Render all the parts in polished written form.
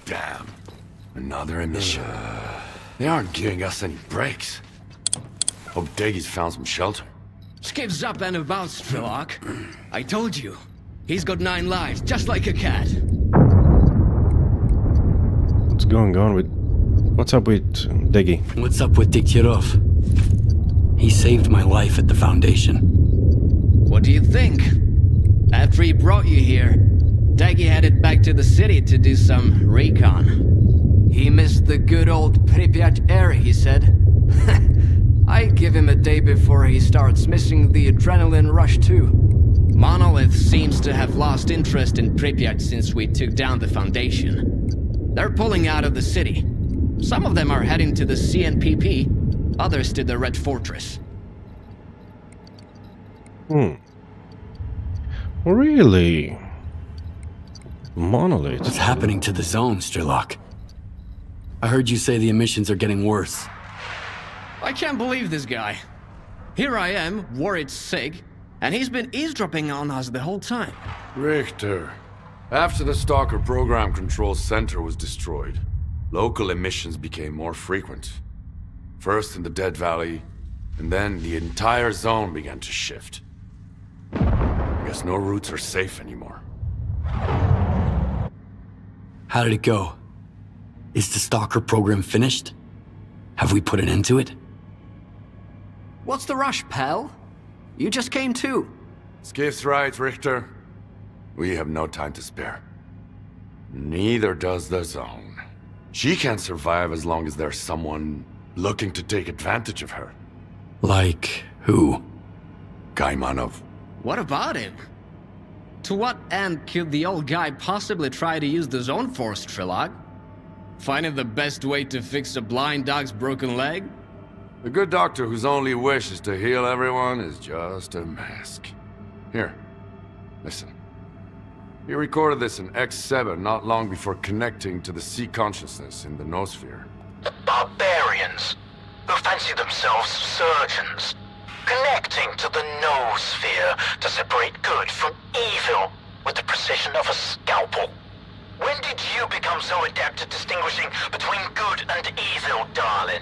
Damn. Another emission. They aren't giving us any breaks. Hope Deggy's found some shelter. Skips up and about, S.T.A.L.K.E.R. I told you. He's got 9 lives, just like a cat. What's going on with... What's up with Deggy? What's up with Degtyaryov? He saved my life at the Foundation. What do you think? After he brought you here, Deggy headed back to the city to do some recon. He missed the good old Pripyat air, he said. I give him a day before he starts missing the adrenaline rush too. Monolith seems to have lost interest in Pripyat since we took down the Foundation. They're pulling out of the city. Some of them are heading to the CNPP, others to the Red Fortress. Really? Monolith? What's happening to the zone, S.T.A.L.K.E.R? I heard you say the emissions are getting worse. I can't believe this guy. Here I am, worried sick, and he's been eavesdropping on us the whole time. Richter, after the STALKER program control center was destroyed, local emissions became more frequent. First in the Dead Valley, and then the entire zone began to shift. I guess no routes are safe anymore. How did it go? Is the STALKER program finished? Have we put an end to it? What's the rush, pal? You just came too. Skiff's right, Richter. We have no time to spare. Neither does the zone. She can't survive as long as there's someone looking to take advantage of her. Like who? Kaimanov. What about him? To what end could the old guy possibly try to use the zone for, S.T.A.L.K.E.R? Finding the best way to fix a blind dog's broken leg? The good doctor whose only wish is to heal everyone is just a mask. Here, listen. He recorded this in X7 not long before connecting to the sea consciousness in the noosphere. The barbarians, who fancy themselves surgeons, connecting to the noosphere to separate good from evil with the precision of a scalpel. When did you become so adept at distinguishing between good and evil, darling?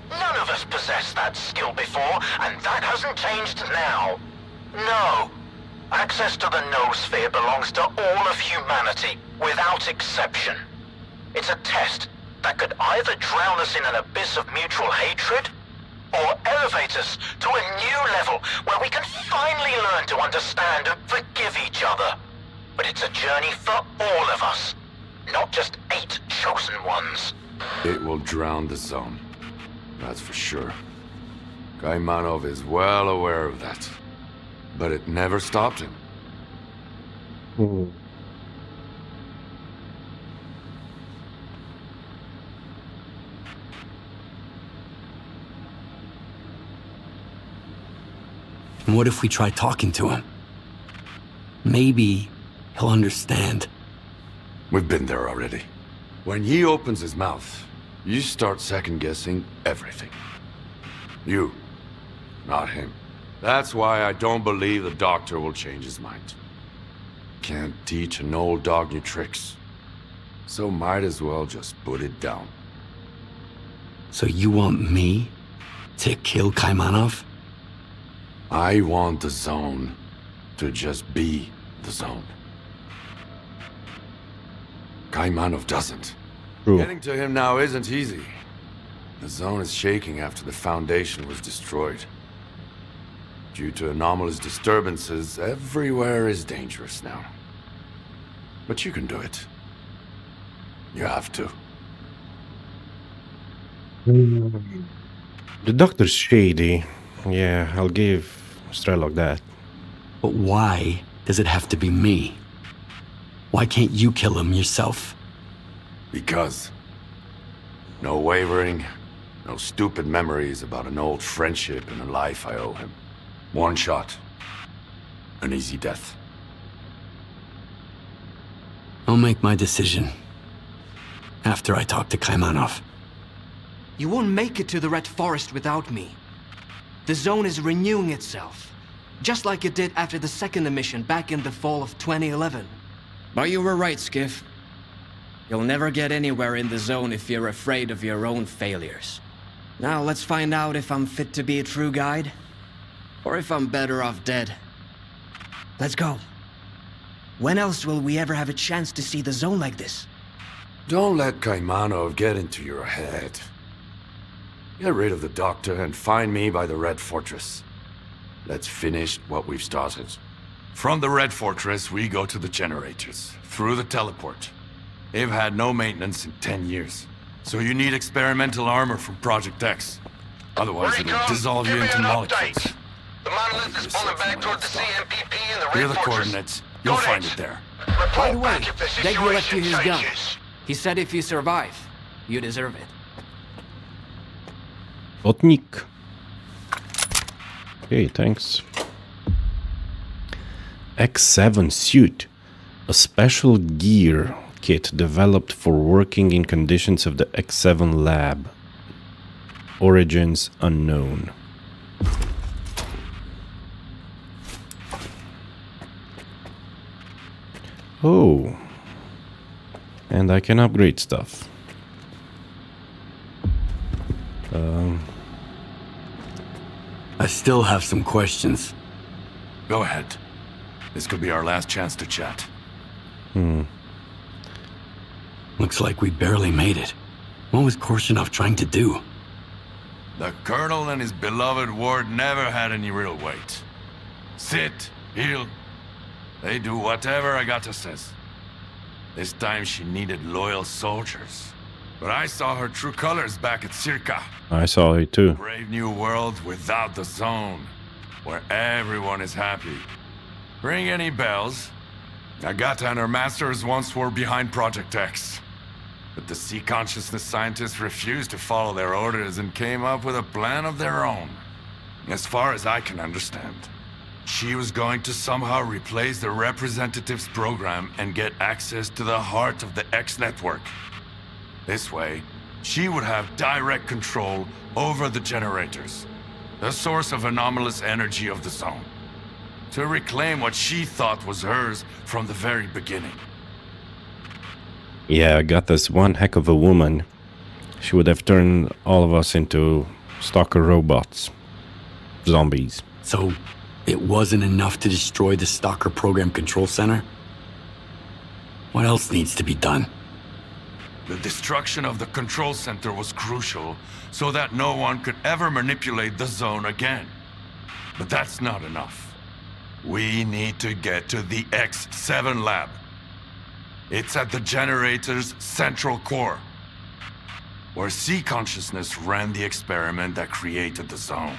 None of us possessed that skill before, and that hasn't changed now. No. Access to the noosphere belongs to all of humanity, without exception. It's a test that could either drown us in an abyss of mutual hatred, or elevate us to a new level where we can finally learn to understand and forgive each other. But it's a journey for all of us, not just 8 chosen ones. It will drown the zone. That's for sure. Kaimanov is well aware of that. But it never stopped him. And what if we try talking to him? Maybe he'll understand. We've been there already. When he opens his mouth, you start second-guessing everything. You, not him. That's why I don't believe the doctor will change his mind. Can't teach an old dog new tricks. So might as well just put it down. So you want me to kill Kaimanov? I want the zone to just be the zone. Kaimanov doesn't. True. Getting to him now isn't easy. The zone is shaking after the Foundation was destroyed. Due to anomalous disturbances, everywhere is dangerous now. But you can do it. You have to. The doctor's shady. Yeah, I'll give S.T.A.L.K.E.R that. But why does it have to be me? Why can't you kill him yourself? Because. No wavering, no stupid memories about an old friendship and a life I owe him. One shot. An easy death. I'll make my decision after I talk to Kaimanov. You won't make it to the Red Forest without me. The zone is renewing itself, just like it did after the second emission back in the fall of 2011. But you were right, Skiff. You'll never get anywhere in the zone if you're afraid of your own failures. Now let's find out if I'm fit to be a true guide, or if I'm better off dead. Let's go. When else will we ever have a chance to see the zone like this? Don't let Kaimanov get into your head. Get rid of the doctor and find me by the Red Fortress. Let's finish what we've started. From the Red Fortress, we go to the generators, through the teleport. They've had no maintenance in 10 years. So you need experimental armor from Project X. Otherwise it'll dissolve you into molecules. The monolith is pulling back toward the CMPP and the Here are Red the Fortress. coordinates. You'll find it there. By the way, Back if the Deggy left you situation his gun. changes. He said if you survive, you deserve it. Otnik. Okay, thanks. X7 suit. A special gear kit developed for working in conditions of the X7 lab. Origins unknown. Oh. And I can upgrade stuff. I still have some questions. Go ahead. This could be our last chance to chat. Looks like we barely made it. What was Korshunov trying to do? The Colonel and his beloved ward never had any real weight. Sit, heal. They do whatever Agata says. This time she needed loyal soldiers. But I saw her true colors back at Circa. I saw it too. Brave new world without the zone, where everyone is happy. Ring any bells? Agata and her masters once were behind Project X. But the sea consciousness scientists refused to follow their orders and came up with a plan of their own. As far as I can understand, she was going to somehow replace the representatives program and get access to the heart of the X network. This way, she would have direct control over the generators, the source of anomalous energy of the zone, to reclaim what she thought was hers from the very beginning. Yeah, Agata's one heck of a woman. She would have turned all of us into stalker robots. Zombies. So, it wasn't enough to destroy the STALKER program control center? What else needs to be done? The destruction of the control center was crucial, so that no one could ever manipulate the zone again. But that's not enough. We need to get to the X7 lab. It's at the generator's central core, where sea consciousness ran the experiment that created the zone.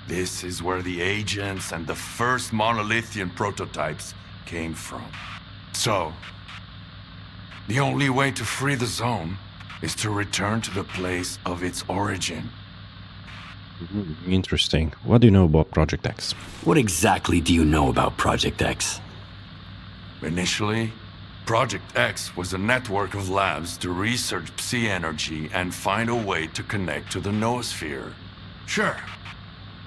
This is where the agents and the first monolithian prototypes came from. So, the only way to free the zone is to return to the place of its origin. Interesting. What do you know about Project X? What exactly do you know about Project X? Initially, Project X was a network of labs to research psi energy and find a way to connect to the noosphere. Sure.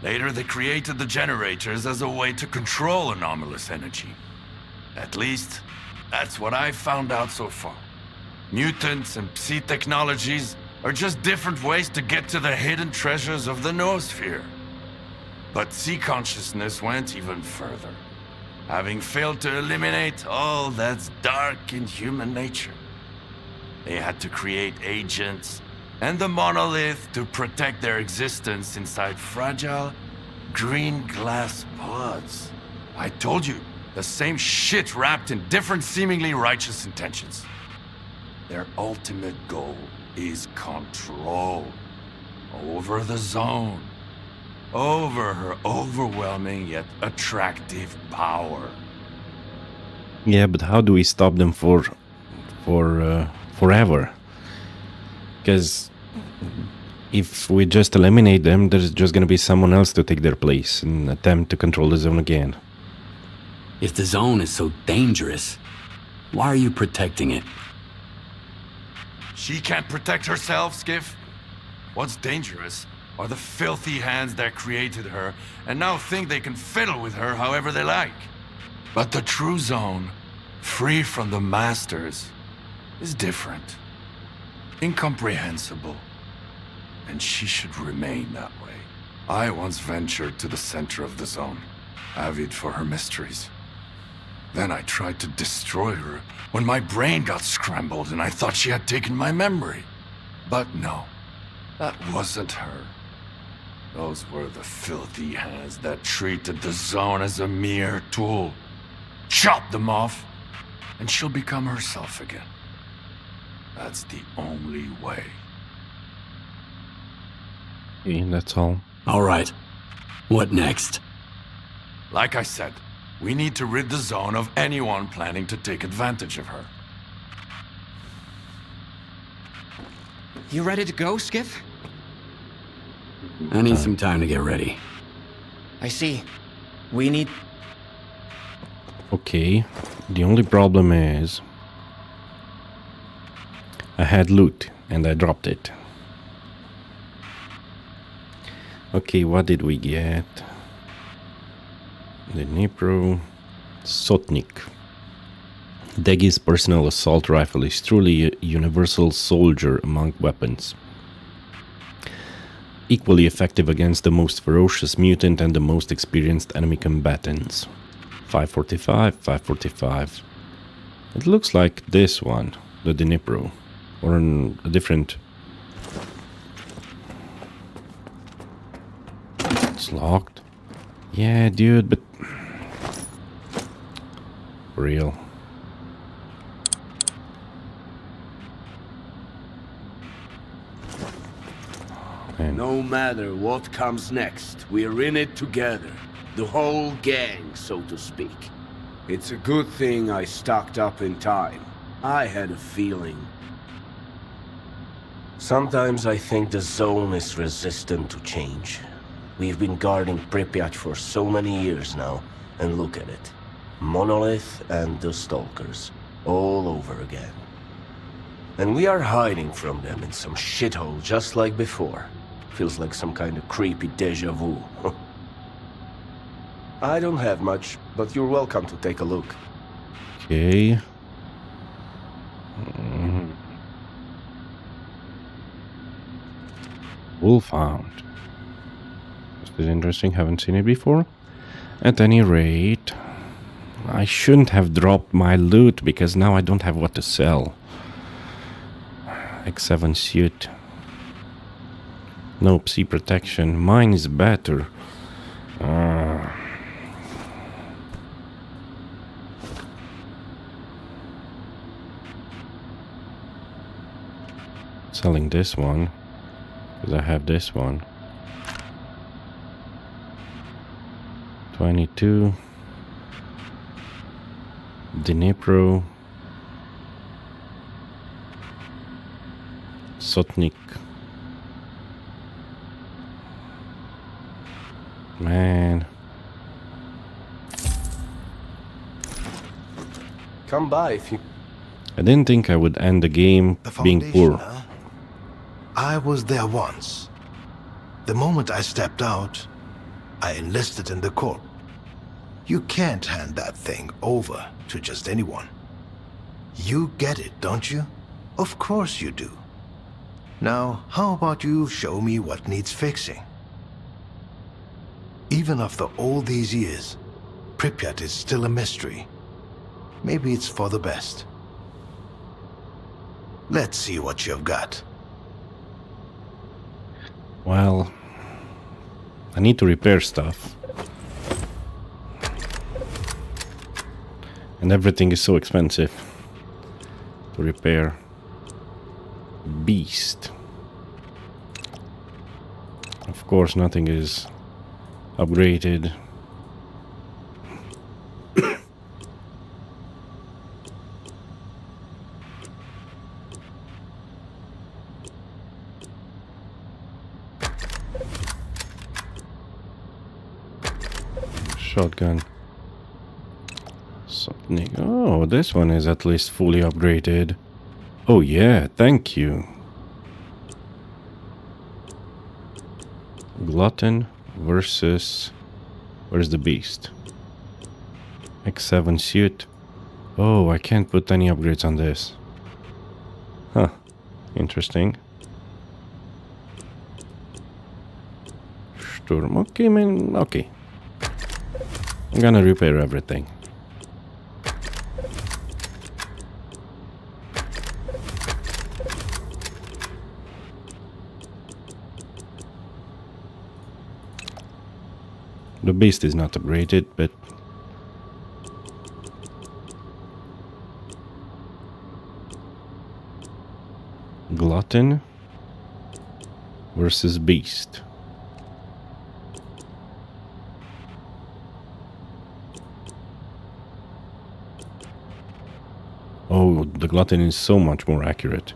Later, they created the generators as a way to control anomalous energy. At least, that's what I've found out so far. Mutants and psi technologies are just different ways to get to the hidden treasures of the noosphere. But psi consciousness went even further, having failed to eliminate all that's dark in human nature. They had to create agents and the monolith to protect their existence inside fragile, green glass pods. I told you, the same shit wrapped in different seemingly righteous intentions. Their ultimate goal is control over the zone, over her overwhelming yet attractive power. Yeah, but how do we stop them forever? Because if we just eliminate them, there's just gonna be someone else to take their place and attempt to control the zone again. If the zone is so dangerous, why are you protecting it? She can't protect herself, Skiff. What's dangerous are the filthy hands that created her and now think they can fiddle with her however they like. But the true zone, free from the masters, is different, incomprehensible, and she should remain that way. I once ventured to the center of the zone, avid for her mysteries. Then I tried to destroy her when my brain got scrambled and I thought she had taken my memory. But no, that wasn't her. Those were the filthy hands that treated the zone as a mere tool. Chop them off, and she'll become herself again. That's the only way. Okay, that's all. All right. What next? Like I said, we need to rid the zone of anyone planning to take advantage of her. You ready to go, Skiff? I need some time to get ready. I see. We need... Okay, the only problem is I had loot and I dropped it. Okay, what did we get? The Dnipro Sotnik. Degi's personal assault rifle is truly a universal soldier among weapons. Equally effective against the most ferocious mutant and the most experienced enemy combatants. 545, 545. It looks like this one, the Dnipro, or a different... It's locked. Yeah, dude, but... For real. Man. No matter what comes next, we're in it together. The whole gang, so to speak. It's a good thing I stocked up in time. I had a feeling. Sometimes I think the zone is resistant to change. We've been guarding Pripyat for so many years now, and look at it. Monolith and the Stalkers, all over again. And we are hiding from them in some shithole just like before. Feels like some kind of creepy deja vu. I don't have much, but you're welcome to take a look. Okay. Wolfhound. This is interesting, haven't seen it before. At any rate, I shouldn't have dropped my loot because now I don't have what to sell. X7 suit. No psi protection. Mine is better. Selling this one because I have this one. 22. Dnipro. Sotnik. Man. Come by if you... I didn't think I would end the game being poor. Huh? I was there once. The moment I stepped out, I enlisted in the Corps. You can't hand that thing over to just anyone. You get it, don't you? Of course you do. Now, how about you show me what needs fixing? Even after all these years, Pripyat is still a mystery. Maybe it's for the best. Let's see what you've got. Well, I need to repair stuff. And everything is so expensive to repair. Beast. Of course, nothing is upgraded. Shotgun. Something. Oh, this one is at least fully upgraded. Oh yeah, thank you. Glutton versus... Where's the beast? X7 suit. Oh, I can't put any upgrades on this. Huh. Interesting. Sturm. Okay, man. Okay. I'm gonna repair everything. The beast is not upgraded, but Glutton versus Beast. Oh, the Glutton is so much more accurate.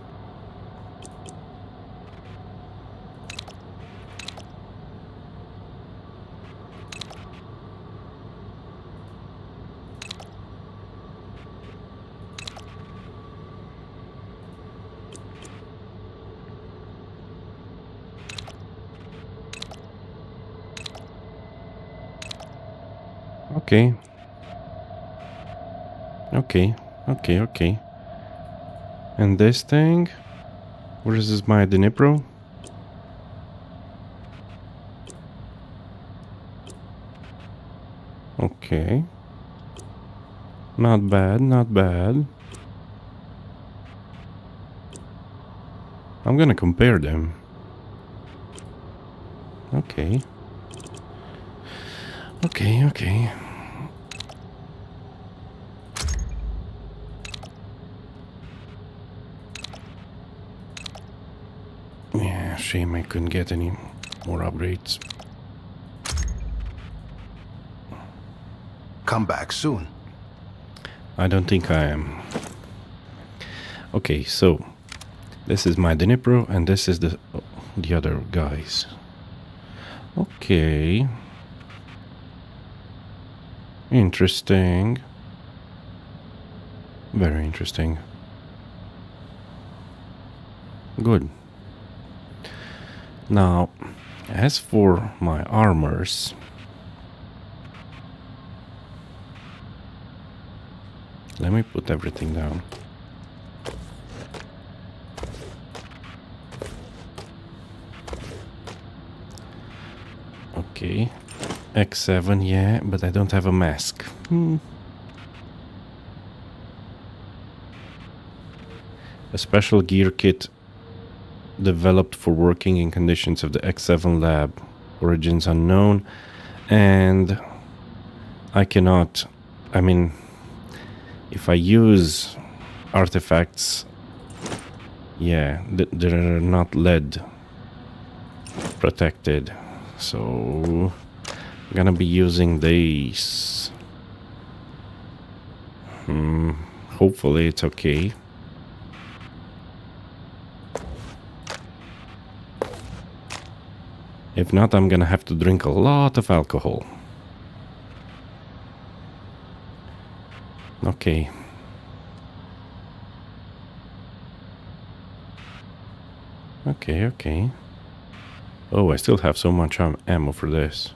Okay. Okay. And this thing? Where is this my Dnipro? Okay. Not bad, not bad. I'm gonna compare them. Okay. Okay. Yeah, shame I couldn't get any more upgrades. Come back soon. I don't think I am. Okay, so this is my Dnipro and this is the other guys. Okay. Interesting. Very interesting. Good. Now, as for my armors, let me put everything down. Okay. X7, yeah, but I don't have a mask. A special gear kit developed for working in conditions of the X7 lab. Origins unknown. And I cannot... I mean, if I use artifacts, yeah, they're not lead protected. So I'm gonna be using these. Hopefully it's okay. If not, I'm gonna have to drink a lot of alcohol. Okay. Okay. Oh, I still have so much ammo for this.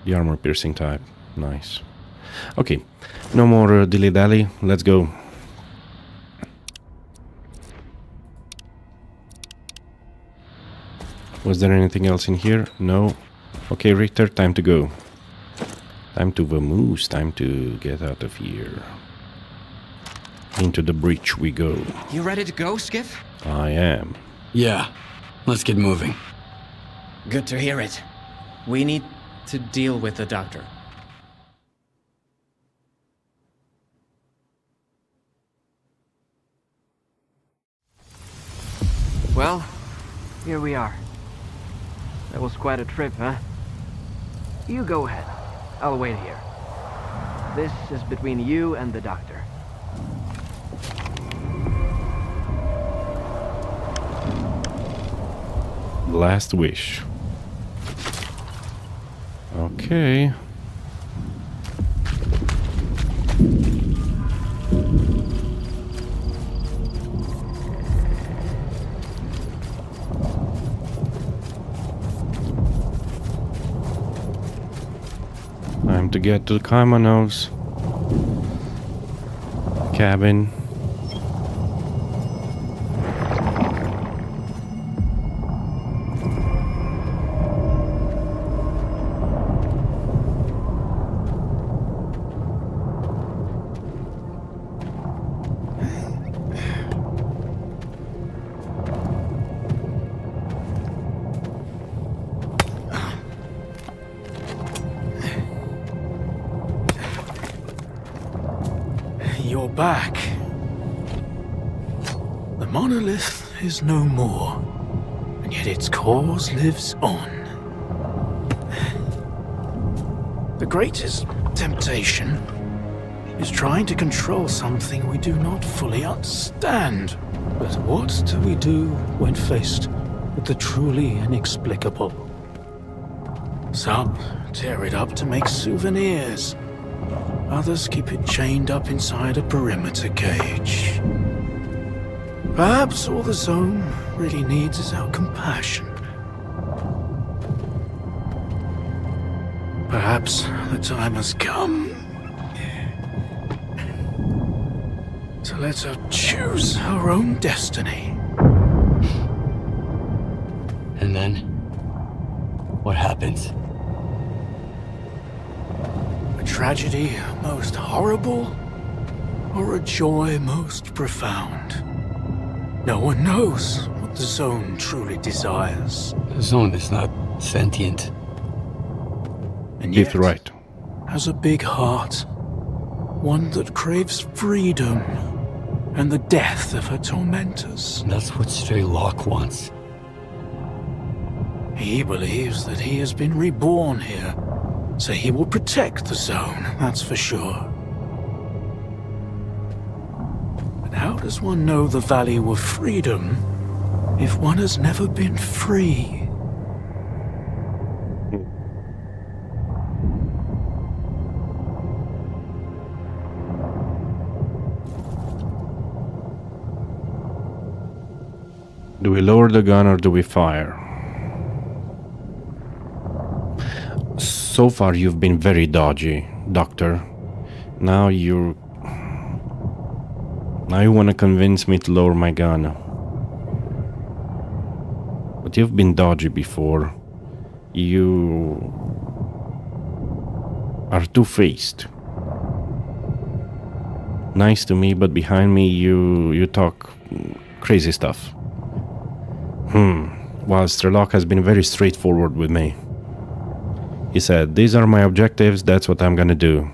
The armor piercing type. Nice. Okay. No more dilly-dally. Let's go. Was there anything else in here? No. Okay, Richter, time to go. Time to vamoose. Time to get out of here. Into the breach we go. You ready to go, Skiff? I am. Yeah, let's get moving. Good to hear it. We need to deal with the doctor. Well, here we are. That was quite a trip, huh? You go ahead. I'll wait here. This is between you and the doctor. Last wish. Okay. Time to get to Kaimanov's cabin. back. The monolith is no more, and yet its cause lives on. The greatest temptation is trying to control something we do not fully understand. But what do we do when faced with the truly inexplicable? Some tear it up to make souvenirs. Others keep it chained up inside a perimeter cage. Perhaps all the zone really needs is our compassion. Perhaps the time has come to let her choose her own destiny. And then, what happens? A tragedy most horrible, or a joy most profound? No one knows what the zone truly desires. The zone is not sentient. And He's yet, right. has a big heart. One that craves freedom and the death of her tormentors. That's what S.T.A.L.K.E.R wants. He believes that he has been reborn here, so he will protect the zone, that's for sure. But how does one know the value of freedom if one has never been free? Do we lower the gun or do we fire? So far you've been very dodgy, Doctor. Now you want to convince me to lower my gun. But you've been dodgy before. You are two-faced. Nice to me, but behind me you talk crazy stuff. While S.T.A.L.K.E.R has been very straightforward with me. He said, these are my objectives, that's what I'm gonna do.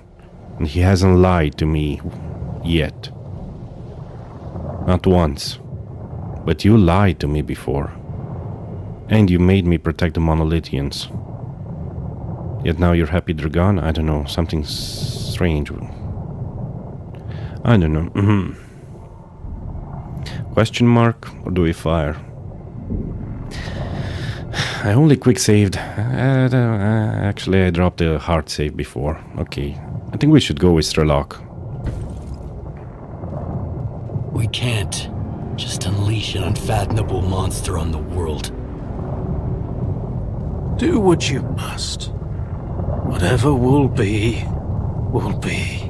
And he hasn't lied to me yet. Not once. But you lied to me before. And you made me protect the Monolithians. Yet now you're happy they're gone? I don't know, something strange. I don't know. Question mark, or do we fire? I only quick saved. Actually, I dropped a hard save before. Okay, I think we should go with S.T.A.L.K.E.R. We can't just unleash an unfathomable monster on the world. Do what you must. Whatever will be, will be.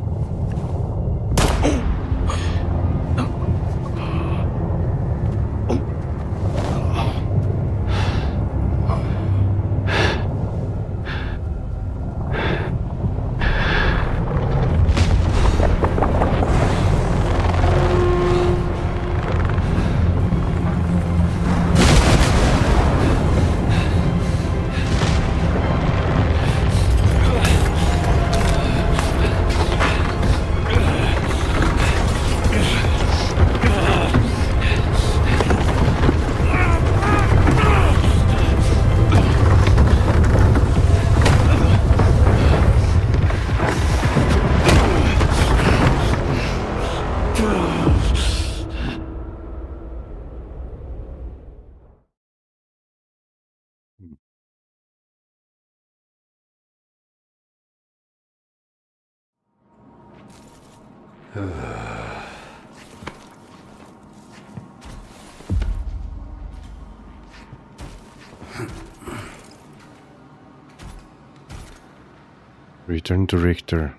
Return to Richter.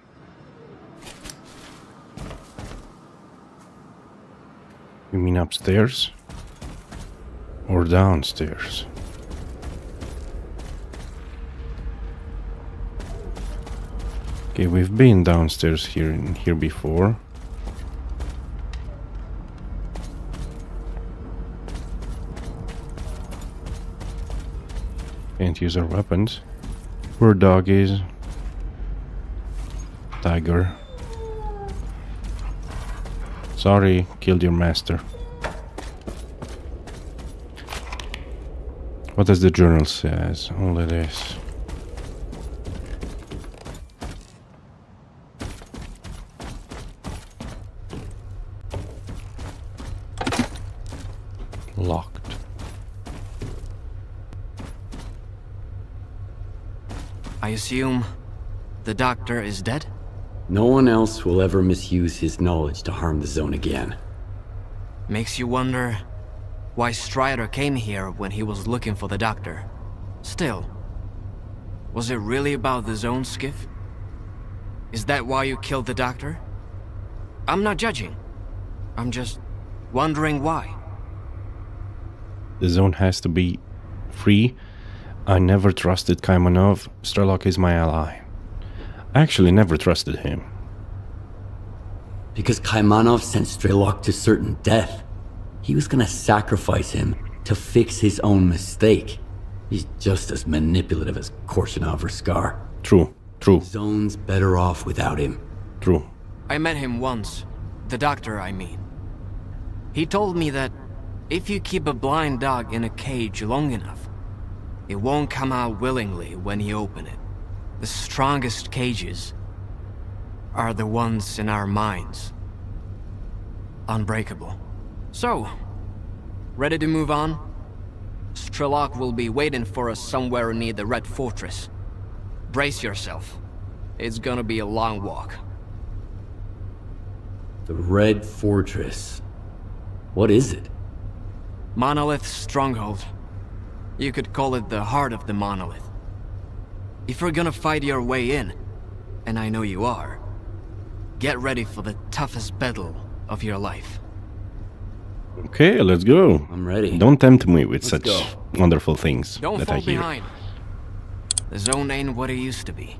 You mean upstairs? Or downstairs? Okay, we've been downstairs here before. Can't use our weapons. Poor doggies. Tiger. Sorry, killed your master. What does the journal says? Only this. Locked. I assume the doctor is dead? No one else will ever misuse his knowledge to harm the zone again. Makes you wonder why Strider came here when he was looking for the doctor. Still, was it really about the zone, Skiff? Is that why you killed the doctor? I'm not judging. I'm just wondering why. The zone has to be free. I never trusted Kaimanov. Strelok is my ally. I actually never trusted him. Because Kaimanov sent Strelok to certain death. He was gonna sacrifice him to fix his own mistake. He's just as manipulative as Korshunov or Scar. True, true, Zone's better off without him. true. I met him once. The doctor, I mean. He told me that if you keep a blind dog in a cage long enough, it won't come out willingly when you open it. The strongest cages are the ones in our minds. Unbreakable. So, ready to move on? Strelok will be waiting for us somewhere near the Red Fortress. Brace yourself. It's gonna be a long walk. The Red Fortress. What is it? Monolith Stronghold. You could call it the heart of the monolith. If you're gonna fight your way in, and I know you are, get ready for the toughest battle of your life. Okay, let's go. I'm ready. Don't tempt me with Let's such wonderful things Don't that I fall hear. behind. The zone ain't what it used to be.